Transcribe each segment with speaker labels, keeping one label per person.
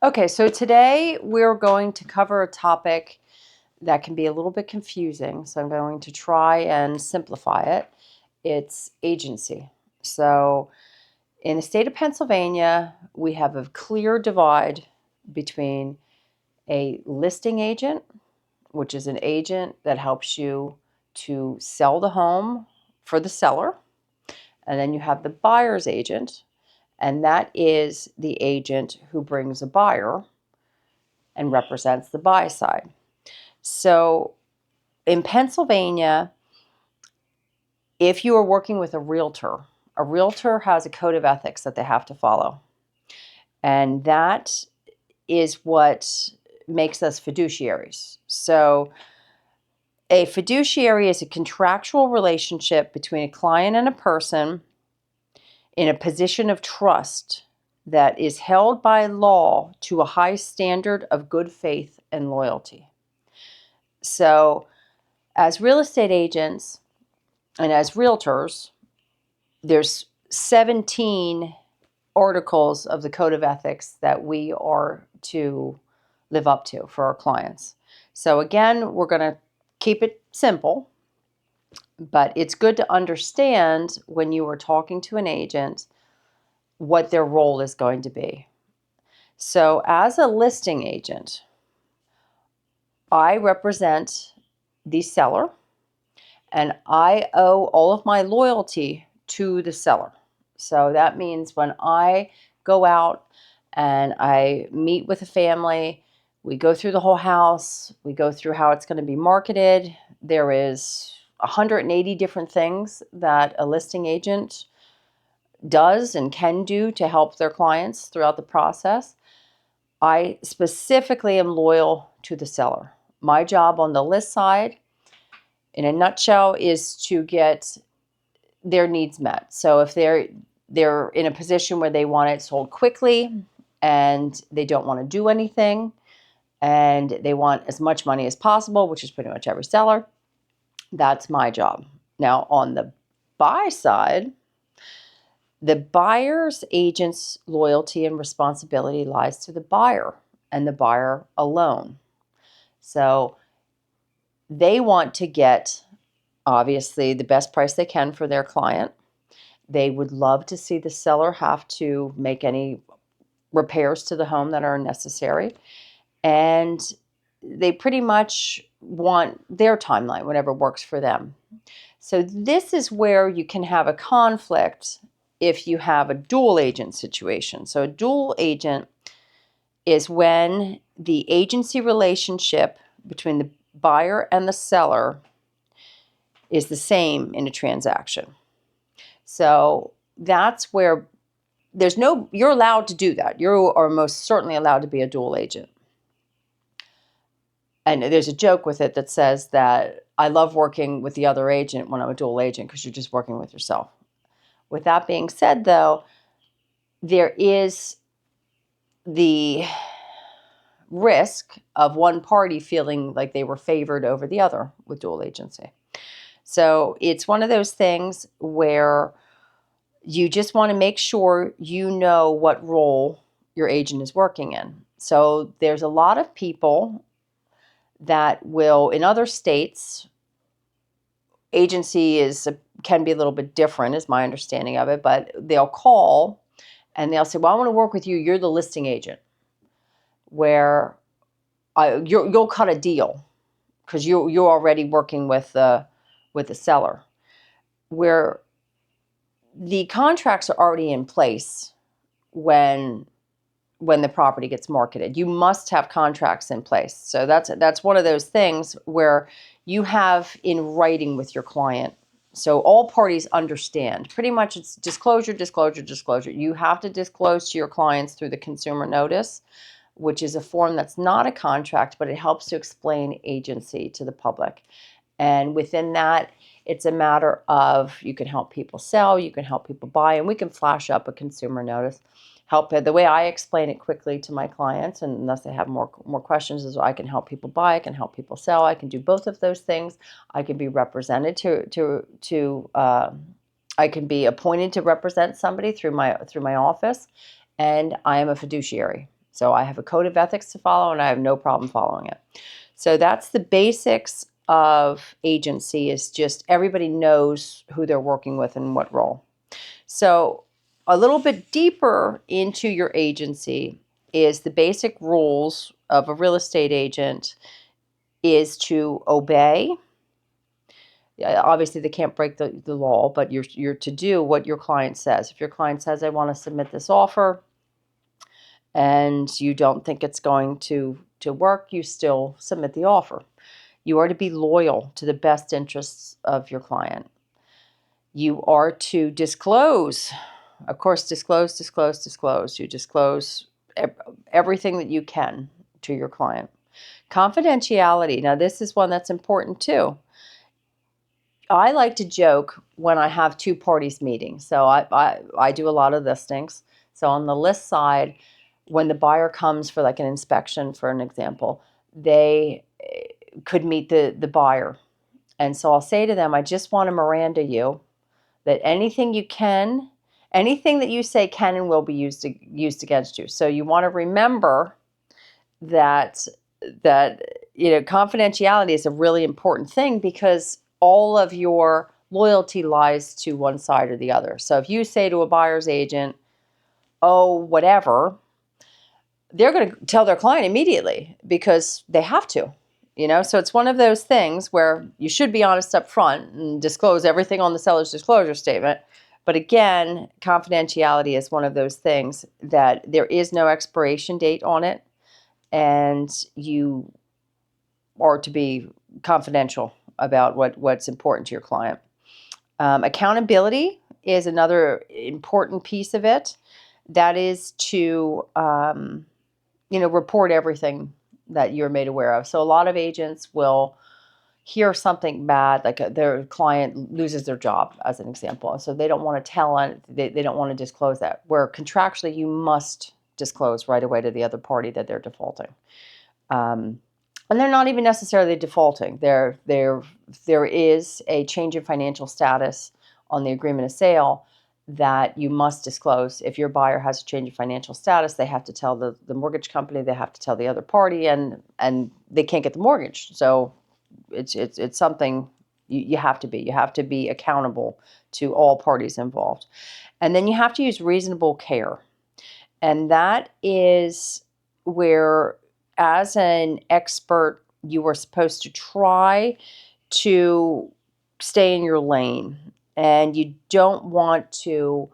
Speaker 1: Okay, so today we're going to cover a topic that can be a little bit confusing. So I'm going to try and simplify it. It's agency. So in the state of Pennsylvania, we have a clear divide between a listing agent, which is an agent that helps you to sell the home for the seller. And then you have the buyer's agent, and that is the agent who brings a buyer and represents the buy side. So in Pennsylvania, if you are working with a realtor has a code of ethics that they have to follow. And that is what makes us fiduciaries. So a fiduciary is a contractual relationship between a client and a person in a position of trust that is held by law to a high standard of good faith and loyalty. So as real estate agents and as realtors, there's 17 articles of the Code of Ethics that we are to live up to for our clients. So again, we're going to keep it simple, but it's good to understand when you are talking to an agent what their role is going to be. So as a listing agent, I represent the seller and I owe all of my loyalty to the seller. So that means when I go out and I meet with a family, we go through the whole house, we go through how it's going to be marketed. There is 180 different things that a listing agent does and can do to help their clients throughout the process. I specifically am loyal to the seller. My job on the list side, in a nutshell, is to get their needs met. So if they're in a position where they want it sold quickly and they don't want to do anything and they want as much money as possible, which is pretty much every seller, that's my job. Now on the buy side, the buyer's agent's loyalty and responsibility lies to the buyer and the buyer alone. So they want to get, obviously, the best price they can for their client. They would love to see the seller have to make any repairs to the home that are necessary. And they pretty much want their timeline, whatever works for them. So this is where you can have a conflict if you have a dual agent situation. So a dual agent is when the agency relationship between the buyer and the seller is the same in a transaction. So that's where you're allowed to do that. You are most certainly allowed to be a dual agent. And there's a joke with it that says that I love working with the other agent when I'm a dual agent because you're just working with yourself. With that being said, though, there is the risk of one party feeling like they were favored over the other with dual agency. So it's one of those things where you just want to make sure you know what role your agent is working in. So there's a lot of people that will, in other states, agency can be a little bit different, is my understanding of it, but they'll call and they'll say, well, I want to work with you. You're the listing agent, where you'll cut a deal because you're already working with the seller, where the contracts are already in place when the property gets marketed. You must have contracts in place. So that's one of those things where you have in writing with your client. So all parties understand. Pretty much it's disclosure, disclosure, disclosure. You have to disclose to your clients through the consumer notice, which is a form that's not a contract, but it helps to explain agency to the public. And within that, it's a matter of you can help people sell, you can help people buy, and we can flash up a consumer notice. The way I explain it quickly to my clients, and unless they have more questions, is I can help people buy, I can help people sell, I can do both of those things. I can be represented I can be appointed to represent somebody through my office, and I am a fiduciary. So I have a code of ethics to follow, and I have no problem following it. So that's the basics of agency, is just everybody knows who they're working with and what role. So a little bit deeper into your agency is the basic rules of a real estate agent is to obey. Obviously, they can't break the law, but you're to do what your client says. If your client says, I want to submit this offer, and you don't think it's going to work, you still submit the offer. You are to be loyal to the best interests of your client. You are to disclose. Of course, disclose. You disclose everything that you can to your client. Confidentiality. Now, this is one that's important too. I like to joke when I have two parties meeting. So I do a lot of listings. So on the list side, when the buyer comes for like an inspection, for an example, they could meet the buyer. And so I'll say to them, I just want to Miranda you that anything that you say can and will be used against you. So you want to remember that confidentiality is a really important thing, because all of your loyalty lies to one side or the other. So if you say to a buyer's agent, oh, whatever, they're going to tell their client immediately because they have to. So it's one of those things where you should be honest up front and disclose everything on the seller's disclosure statement. But again, confidentiality is one of those things that there is no expiration date on it, and you are to be confidential about what's important to your client. Accountability is another important piece of it. That is to report everything that you're made aware of. So a lot of agents will hear something bad, like their client loses their job, as an example. So they don't want to they don't want to disclose that, where contractually you must disclose right away to the other party that they're defaulting. And they're not even necessarily defaulting. There is a change in financial status on the agreement of sale that you must disclose. If your buyer has a change in financial status, they have to tell the mortgage company, they have to tell the other party, and they can't get the mortgage. So it's something you have to be accountable to all parties involved. And then you have to use reasonable care. And that is where, as an expert, you are supposed to try to stay in your lane. And you don't want to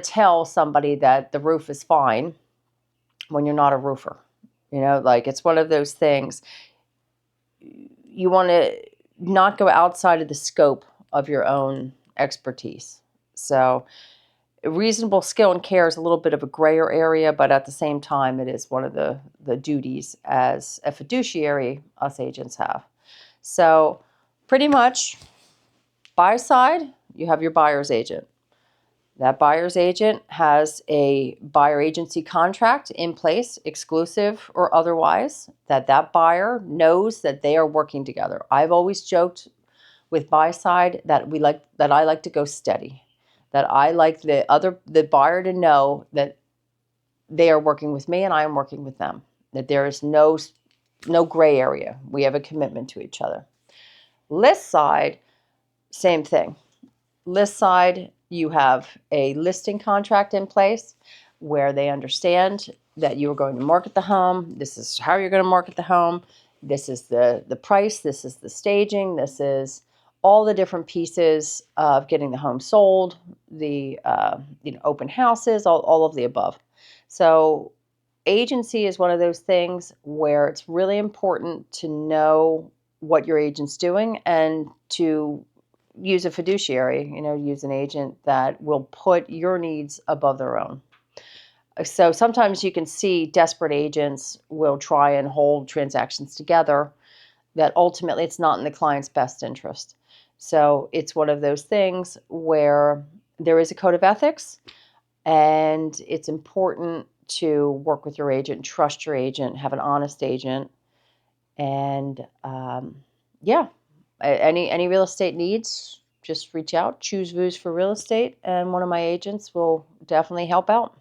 Speaker 1: tell somebody that the roof is fine when you're not a roofer. It's one of those things. You want to not go outside of the scope of your own expertise. So reasonable skill and care is a little bit of a grayer area, but at the same time, it is one of the duties as a fiduciary us agents have. So pretty much, buy side, you have your buyer's agent. That buyer's agent has a buyer agency contract in place, exclusive or otherwise, that buyer knows that they are working together. I've always joked with buy side that I like to go steady. That I like the buyer to know that they are working with me and I am working with them. That there is no gray area. We have a commitment to each other. List side, same thing. List side, you have a listing contract in place where they understand that you are going to market the home. This is how you're going to market the home. This is the price. This is the staging. This is all the different pieces of getting the home sold, the open houses, all of the above. So agency is one of those things where it's really important to know what your agent's doing and to use a fiduciary, use an agent that will put your needs above their own. So sometimes you can see desperate agents will try and hold transactions together that ultimately it's not in the client's best interest. So it's one of those things where there is a code of ethics, and it's important to work with your agent, trust your agent, have an honest agent, and any real estate needs, just reach out. Choose Vooz for Real Estate, and one of my agents will definitely help out.